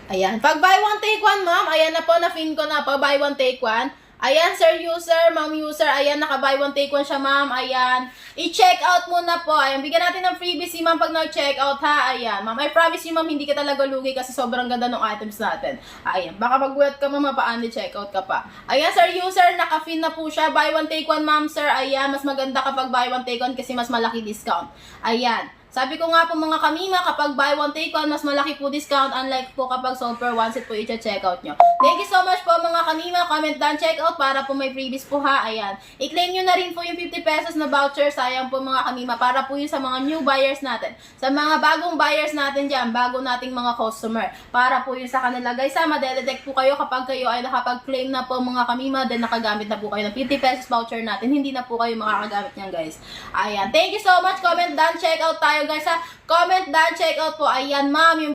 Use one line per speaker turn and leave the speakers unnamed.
Ayan. Pag buy one, take one, ma'am. Ayan na po, na-fin ko na. Pag buy one, take one. Ayan, sir user, ma'am user. Ayan, naka-buy one, take one siya, ma'am. Ayan. I-check out muna po. Ayan, bigyan natin ng freebies si ma'am pag nag-check out, ha. Ayan, ma'am. I promise you, ma'am, hindi ka talaga lugi kasi sobrang ganda ng items natin. Ayan, baka pag-wet ka, ma'am, paano check out ka pa. Ayan, sir user, naka-fin na po siya. Buy one, take one, ma'am, sir. Ayan, mas maganda kapag buy one, take one kasi mas malaki discount. Ayan. Sabi ko nga po mga kamima, kapag buy one take one, mas malaki po discount, unlike po kapag super one set po i-check out nyo. Thank you so much po mga kamima, comment down, check out para po may freebies po ha. Ayan. I-claim nyo na rin po yung 50 pesos na voucher, sayang po mga kamima, para po yun sa mga new buyers natin. Sa mga bagong buyers natin dyan, bago nating mga customer. Para po yun sa kanila guys ha, madedetect po kayo kapag kayo ay nakapag-claim na po mga kamima, then nakagamit na po kayo ng 50 pesos voucher natin, hindi na po kayo makakagamit nyan guys. Ayan. Thank you so much, comment down, check out tayo guys ha. Comment down, check out po. Ayan ma'am, yung